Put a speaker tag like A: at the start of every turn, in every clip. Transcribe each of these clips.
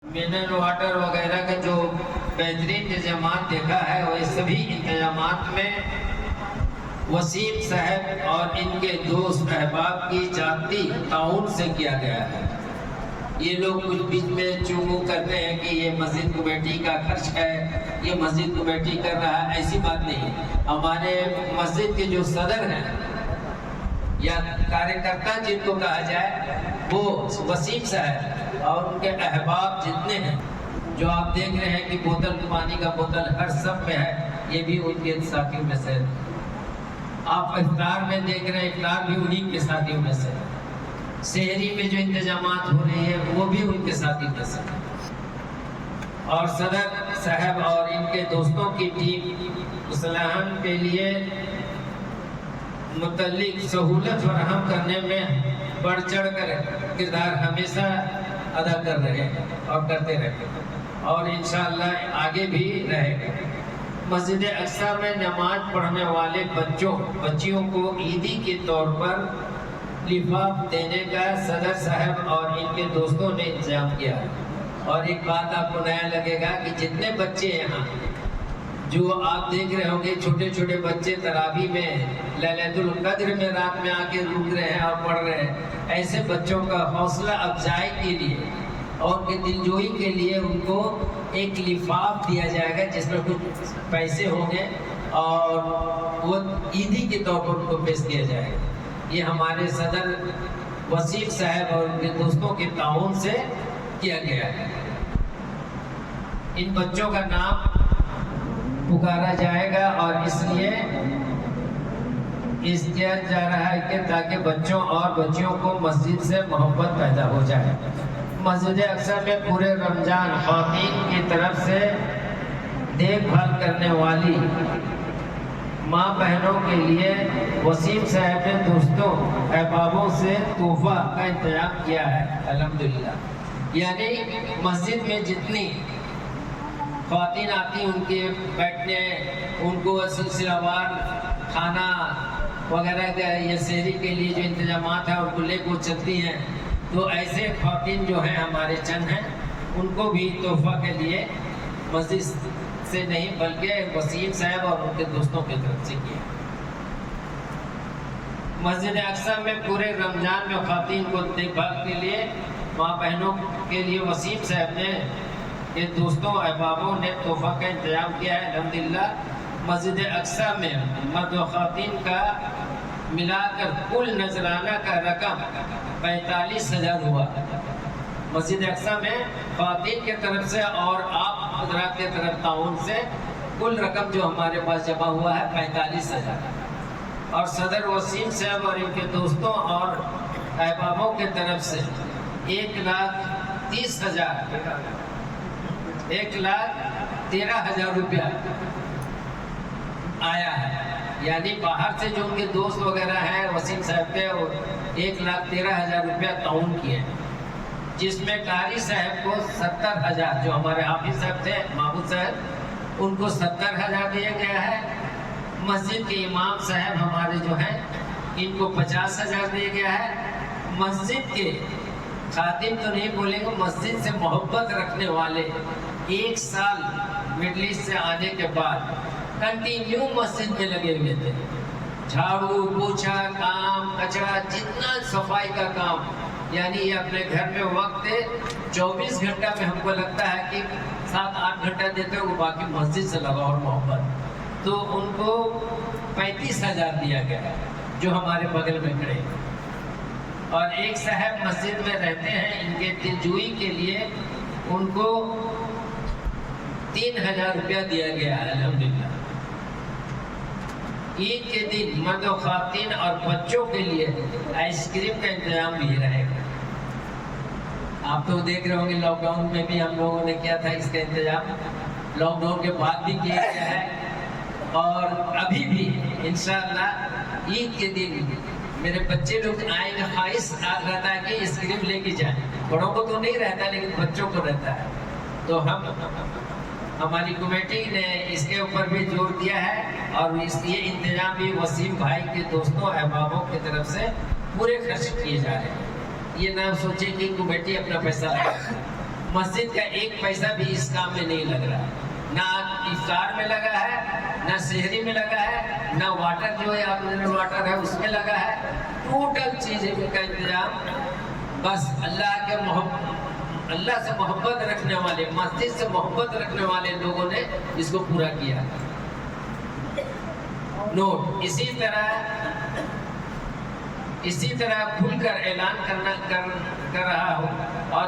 A: Mineral water वगैरह का जो बेहतरीन इंतजाम देखा है, वह सभी इंतजाम में वसीम साहब और इनके दोस्त अहबाब की जाती ताउन से किया गया है। ये लोग कुछ बीच में चूमू करते हैं कि ये मस्जिद कमेटी का खर्च है, ये मस्जिद कमेटी कर रहा है, ऐसी बात नहीं। हमारे मस्जिद के जो सदर हैं या कार्यकर्ता जिनको कहा जाए, वो वसीम साहब और उनके अहबाब जितने हैं, जो आप देख रहे हैं कि बोतल पानी का बोतल हर सब में है, ये भी उनके साथियों में से। आप इफ्तार में देख रहे हैं, इफ्तार भी उन्हीं के साथियों में से। शहरी में जो इंतजामात हो रहे हैं वो भी उनके साथियों में से। और सदर साहब और इनके दोस्तों की टीम इस्लाम के लिए मुतल्लिक सहूलत फराहम करने में बढ़ चढ़ कर किरदार हमेशा अदा कर रहे हैं और करते रहे और इंशाअल्लाह आगे भी रहेगा। मस्जिद अक्सा में नमाज पढ़ने वाले बच्चियों को ईदी के तौर पर लिफाफ देने का सदर साहब और इनके दोस्तों ने इंतजाम किया। और एक बात आपको नया लगेगा कि जितने बच्चे यहाँ जो आप देख रहे होंगे, छोटे छोटे बच्चे तरावी में लैलतुल कद्र में रात में आके रुक रहे हैं और पढ़ रहे हैं, ऐसे बच्चों का हौसला अफजाई के लिए और उनके दिलजोई के लिए उनको एक लिफाफ दिया जाएगा जिसमें कुछ पैसे होंगे और वो ईदी के तौर पर उनको पेश किया जाएगा। ये हमारे सदर वसीम साहब और उनके दोस्तों के ताउन से किया गया है। इन बच्चों का नाम पुकारा जाएगा और इसलिए इस किया जा रहा है कि ताकि बच्चों और बच्चियों को मस्जिद से मोहब्बत पैदा हो जाए। मस्जिद अक्सा में पूरे रमजान ख़वातीन की तरफ से देखभाल करने वाली माँ बहनों के लिए वसीम साहब ने दोस्तों अहबाबों से तोहफा का इंतजाम किया है अल्हम्दुलिल्लाह। यानी मस्जिद में जितनी ख़वातीन आती उनके बैठने, उनको सिलसिलावार खाना वगैरह का या शहरी के लिए जो इंतजामात है उनको लेकर चलती हैं। तो ऐसे ख़वातीन जो हैं हमारे चंद हैं, उनको भी तोहफा के लिए मस्जिद से नहीं बल्कि वसीम साहब और उनके दोस्तों की तरफ से किया। मस्जिद अक्सा में पूरे रमजान में ख़वातीन को देखभाल के लिए माँ बहनों के लिए वसीम साहब ने ये दोस्तों अहबाबों ने तोहफा का इंतजाम किया है अल्हम्दुलिल्लाह। मस्जिद अक्सा में मर्द व ख़वातीन का मिलाकर कुल नजराना का रकम 45,000 हुआ। मस्जिद अक्सा में ख़वातीन की तरफ से और आप हज़रात के तरफ ताउन से कुल रकम जो हमारे पास जमा हुआ है 45,000 और सदर वसीम साहब और इनके दोस्तों और अहबाबों के तरफ से 1,13,000 रुपया आया है। यानी बाहर से जो उनके दोस्त वगैरह हैं वसीम साहब के, 1,13,000 रुपया ताउन किए, जिसमें कारी साहब को 70,000, जो हमारे हाफिज साहब थे महमूद साहब, उनको 70,000 दिया गया है। मस्जिद के इमाम साहब हमारे जो हैं इनको 50,000 दिया गया है। मस्जिद के खातिम तो नहीं बोलेंगे, मस्जिद से मोहब्बत रखने वाले 1 साल मिडल ईस्ट से आने के बाद कंटिन्यू मस्जिद में लगे हुए थे। झाड़ू पोछा काम, कचरा, जितना सफाई का काम, यानी ये अपने घर में वक्त 24 घंटा में हमको लगता है कि 7-8 घंटा देते हो, बाकी मस्जिद से लगा और मोहब्बत। तो उनको 35,000 दिया गया जो हमारे बगल में खड़े। और एक साहब मस्जिद में रहते हैं, इनके दिलजोई के लिए उनको 3,000 रुपया दिया गया है अल्हम्दुलिल्लाह। ईद के दिन मर्द और ख़वातीन और बच्चों के लिए आइसक्रीम का इंतजाम भी रहेगा। आप तो देख रहे होंगे लॉकडाउन में भी हम लोगों ने किया था इसका इंतजाम, लॉकडाउन के बाद भी किया गया है और अभी भी इंशाअल्लाह ईद के दिन मेरे बच्चे लोग आएंगे, ख्वाहिश रहता है कि आइसक्रीम लेके जाएं। बड़ों को तो नहीं रहता लेकिन बच्चों को रहता है। तो हमारी कमेटी ने इसके ऊपर भी जोर दिया है और ये इंतजाम भी वसीम भाई के दोस्तों अहबाबों की तरफ से पूरे खर्च किए जा रहे हैं। ये ना सोचे कि कमेटी अपना पैसा मस्जिद का एक पैसा भी इस काम में नहीं लग रहा है, ना इफ्तार में लगा है, ना शहरी में लगा है, ना वाटर जो है आप मिनरल वाटर है उसमें लगा है। टोटल चीज़ का इंतजाम बस अल्लाह से मोहब्बत रखने वाले, मस्जिद से मोहब्बत रखने वाले लोगों ने इसको पूरा किया। नोट, इसी तरह खुलकर ऐलान कर रहा हूँ और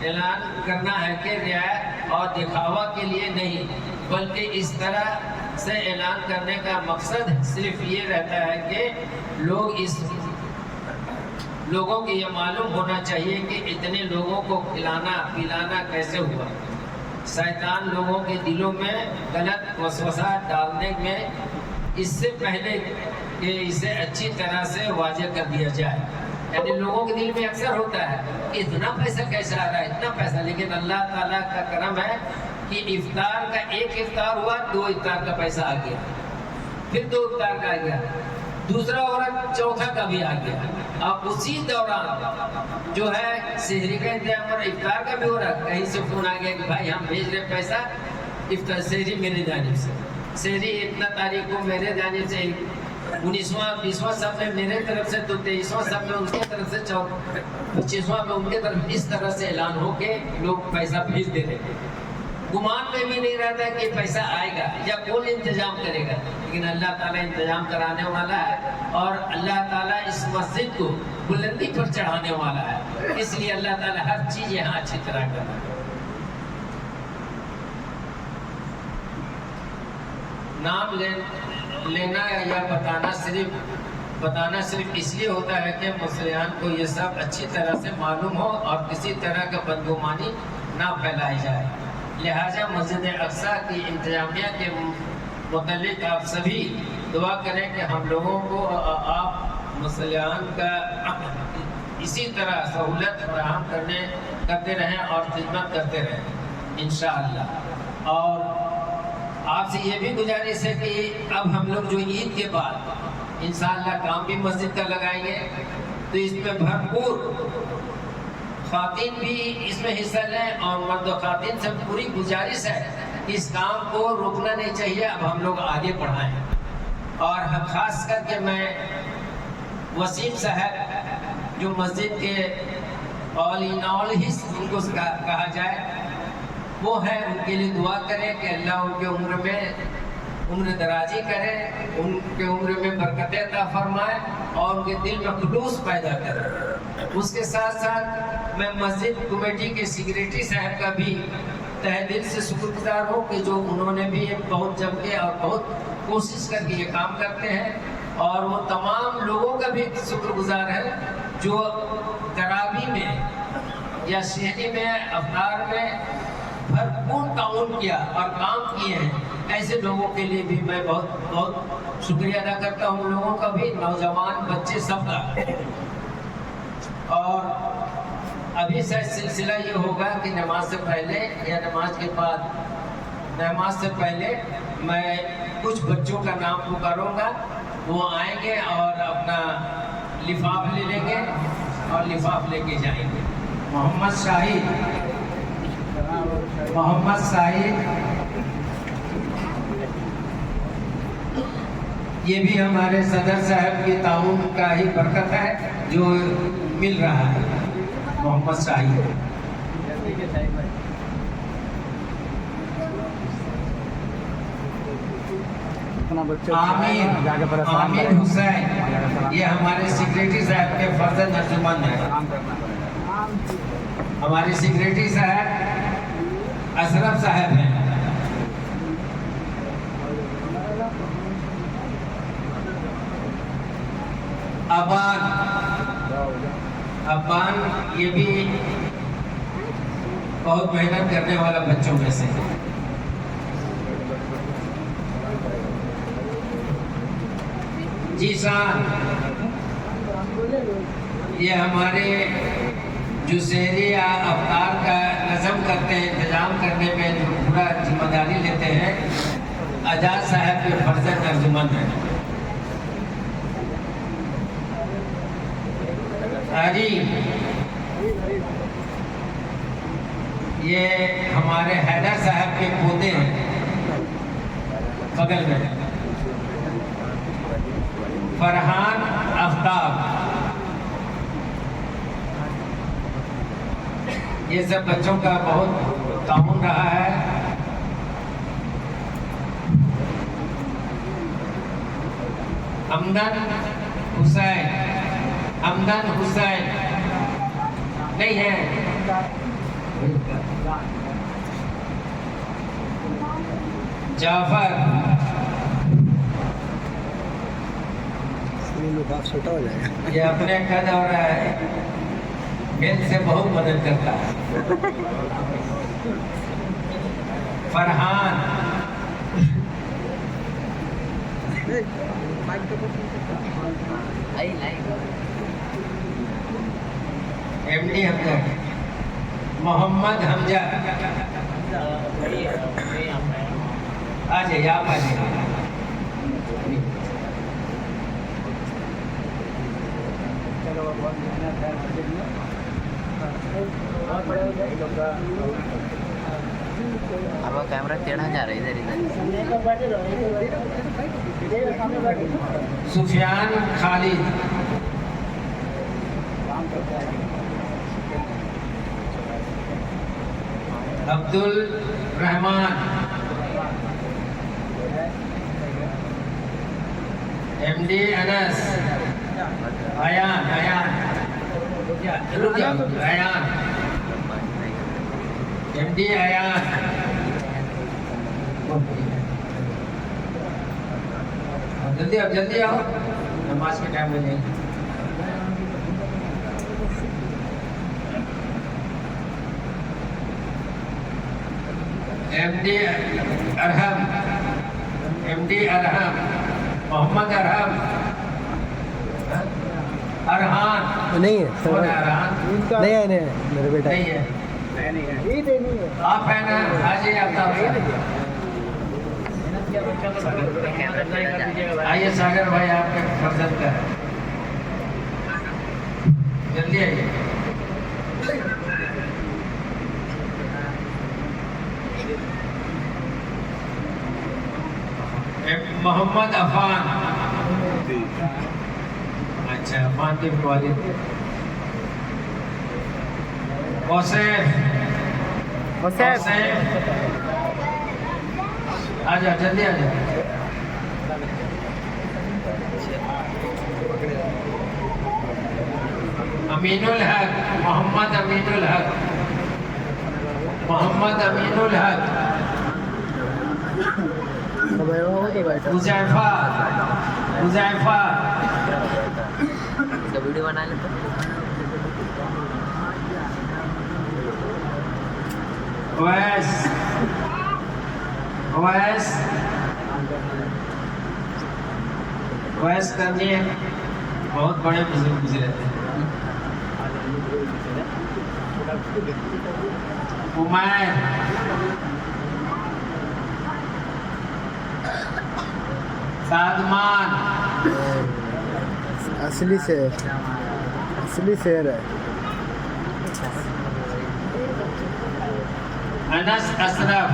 A: ऐलान करना है कि रियायत और दिखावा के लिए नहीं, बल्कि इस तरह से ऐलान करने का मकसद सिर्फ ये रहता है कि लोगों को ये मालूम होना चाहिए कि इतने लोगों को खिलाना पिलाना कैसे हुआ। शैतान लोगों के दिलों में गलत वसवसा डालने में इससे पहले कि इसे अच्छी तरह से वाज़ेह कर दिया जाए। यानी लोगों के दिल में अक्सर होता है कि इतना पैसा कैसे आ रहा है, इतना पैसा, लेकिन अल्लाह ताला का करम है कि इफ्तार का एक इफ्तार हुआ, 2 इफ्तार का पैसा आ गया, फिर 2 इफ्तार का आ गया, दूसरा और चौथा का भी आ गया। अब उसी दौरान जो है शहरी का इंतजाम और इफ्तार का भी हो रहा, कहीं से फोन आ गया कि भाई हम भेज रहे पैसा इफ्तार शहरी मेरे जानिब से, शहरी इतना तारीख को मेरे जानिब से 19वां 20वां सब में मेरे तरफ से, तो 23वां सब में उनके तरफ से, 25वां में उनके तरफ, इस तरह से ऐलान हो के लोग पैसा भेज दे रहे। गुमान में भी नहीं रहता कि पैसा आएगा या कौन इंतजाम करेगा, लेकिन अल्लाह ताला इंतजाम कराने वाला है और अल्लाह ताला इस मस्जिद को बुलंदी पर चढ़ाने वाला है। इसलिए अल्लाह ताला हर चीज यहाँ अच्छी तरह कर रहा है। नाम लेना या बताना सिर्फ इसलिए होता है कि मुसलमान को ये सब अच्छी तरह से मालूम हो और किसी तरह का बदगुमानी ना फैलाई जाए। लिहाजा मस्जिद अक्सा की इंतजामिया के मुतालिक आप सभी दुआ करें कि हम लोगों को आप मुसलमान का इसी तरह सहूलत फराहम करते रहें और खिदमत करते रहें इंशाअल्लाह। और आपसे ये भी गुजारिश है कि अब हम लोग जो ईद के बाद इंशाअल्लाह काम भी मस्जिद का लगाएंगे, तो इसमें भरपूर ख़ातिन भी इसमें हिस्सा लें और मर्द ख़ातिन से पूरी गुजारिश है कि इस काम को रोकना नहीं चाहिए, अब हम लोग आगे बढ़ाएं। और ख़ास करके मैं वसीम साहब जो मस्जिद के ऑल इन ऑल ही उनको कहा जाए वो है, उनके लिए दुआ करें कि अल्लाह उनके उम्र दराजी करे, उनके उम्र में बरकतें अता फरमाए और उनके दिल में खुलूस पैदा करे। उसके साथ साथ मैं मस्जिद कमेटी के सेक्रेटरी साहब का भी तहे दिल से शुक्रगुजार हूँ कि जो उन्होंने भी बहुत जम के और बहुत कोशिश करके ये काम करते हैं। और वो तमाम लोगों का भी शुक्रगुजार है जो तरावी में या शहरी में अफ्तार में भरपूर ताउन किया और काम किए हैं। ऐसे लोगों के लिए भी मैं बहुत बहुत शुक्रिया अदा करता हूँ, उन लोगों का भी, नौजवान बच्चे सबका। और अभी से सिलसिला ये होगा कि नमाज से पहले या नमाज के बाद, नमाज से पहले मैं कुछ बच्चों का नाम पुकारूंगा, वो आएंगे और अपना लिफाफ ले लेंगे और लिफाफ लेके जाएंगे। मोहम्मद शाहिद ये भी हमारे सदर साहब के ताउन का ही बरकत है जो मिल रहा है। मोहम्मद शाहिद, आमिर हुसैन ये हमारे सेक्रेटरी साहब के फर्जंद अर्जुमंद है। हमारे सेक्रेटरी साहब अशरफ साहब हैं। अबान ये भी बहुत मेहनत करने वाला बच्चों में से है। जीशान ये हमारे जो शहरी या अवतार का नज़म करते हैं, इंतजाम करने में जो पूरा जिम्मेदारी लेते हैं, आजाद साहब के फर्जंद अर्जुमंद हैं। हाजी ये हमारे हैदर साहब के पोते हैं, बगल में फरहान आफ्ताब। ये सब बच्चों का बहुत ताउन रहा है। हमदन हुसैन नहीं है। जाफर,
B: छोटा हो जाएगा।
A: ये अपने कद और खेल से बहुत मदद करता है। फरहान, एमडी हमजा, मोहम्मद हमजा, आ जाइए आप, आ जाइए।
C: अब कैमरा टेढ़ा जा रहा है इधर इधर।
A: सुफियान खालिद, अब्दुल रहमान, एमडी अनस, अयान एमडी अयान, जल्दी आओ, नमाज के टाइम में नहीं। एमडी अरहम, मोहम्मद अरहम, अरहान
B: नहीं है नहीं है मेरे बेटा
A: नहीं है। आप है ना, आज आइए सागर भाई, आपके फर्जंद का है, जल्दी आइए। मोहम्मद अफान, अच्छा अफान के वालिद। औसैफ, आ जाओ, जल्दी आ जाओ। अमीनुल हक, मोहम्मद अमीनुल हक, हुज़ैफा,
C: तो वीडियो बना ले तो।
A: वैस करनी है, बहुत बड़े बुजुर्ग गुजरे थे। उमैर, सादमान,
B: असली शेर है।
A: अनस अशरफ,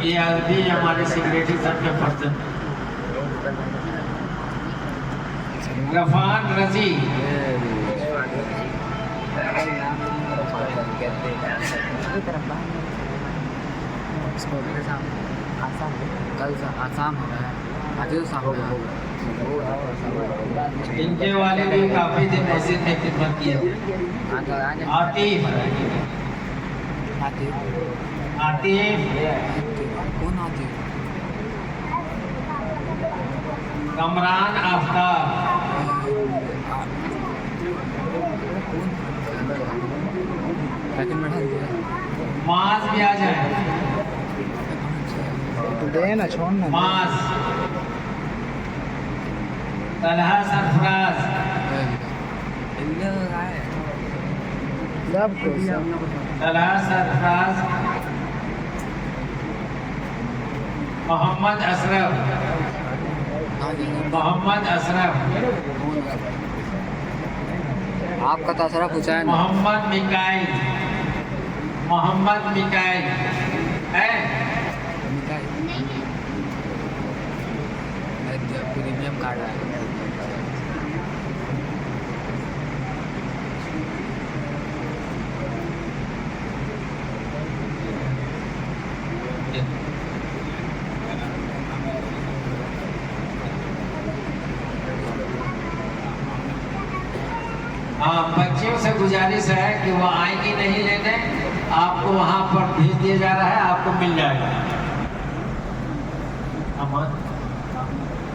A: ये अभी हमारे सेक्रेटरी साहब के पर्सन। रफान रजी,
C: कल आसाम हो रहा है, आज तो सामने
A: इनके वाले भी काफी दिन मस्जिद में खिदमत की है। आतिफ,
C: कौन आती?
A: कमरान आफ्ताब, माज भी आ जाए,
B: तो देना छोड़ना।
A: माज, तलहा सरफराज, तलहा सरफराज, मोहम्मद अशरफ,
C: आपका तसरा पूछा है ना।
A: मोहम्मद मिकाइल है।
C: प्रीमियम कार्ड है।
A: हाँ, बच्चियों से गुजारिश है कि वो आएंगी नहीं लेने, आपको वहाँ पर भेज दिया जा रहा है, आपको मिल जाएगा।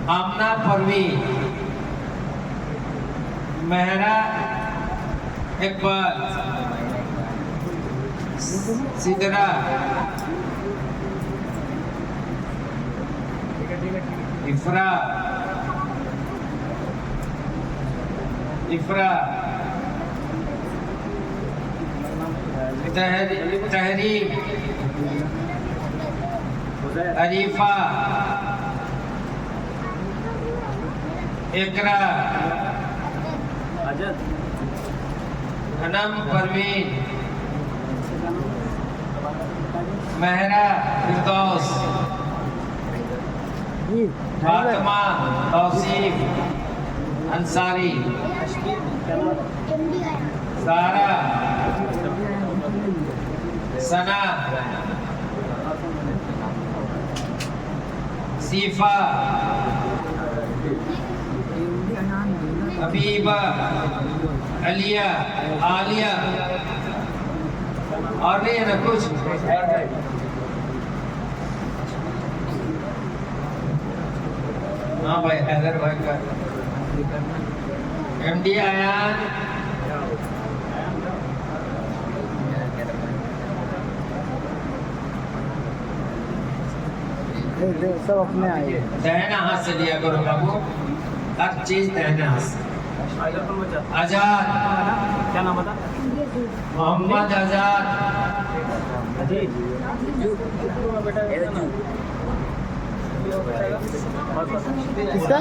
A: आमना परवीन, मेहरा इकबाल, सिदरा, इफ्रा, तहरीर, अरीफा, इकरा, अनम परवीन, मेहरा फिरदौस, फातिमा तौसीफ अंसारी, सारा, सना, सीफा, हबीबा, अलिया, आलिया, और नहीं है ना कुछ। हाँ भाई, हैदर भाई का MD आयान,
B: सब अपने आए।
A: दाहिना हाथ से दिया करो बाबू, हर चीज दाहिना हाथ से। आजाद,
D: क्या नाम बता?
A: मोहम्मद आजाद,
B: किसका?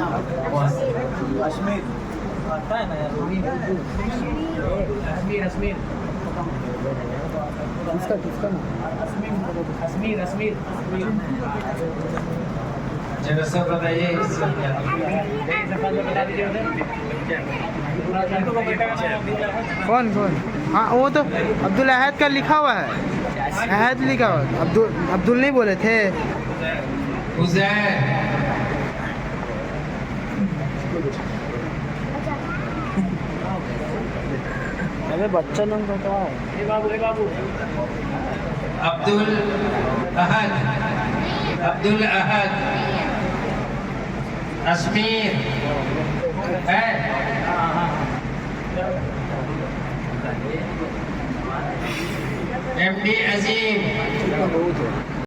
D: अश्मीर आता है ना यार। अश्मीर
B: किसका किसका नाम?
D: अश्मीर
A: जरा सब बताइए।
B: कौन कौन? हाँ वो तो अब्दुल अहद का लिखा हुआ है, अहद लिखा हुआ है। अब्दुल नहीं बोले थे।
A: उज़ैर,
B: अरे बच्चा नाम बताओ।
D: बाबू
A: अब्दुल अहद, अश्मीर है, MD अजीम,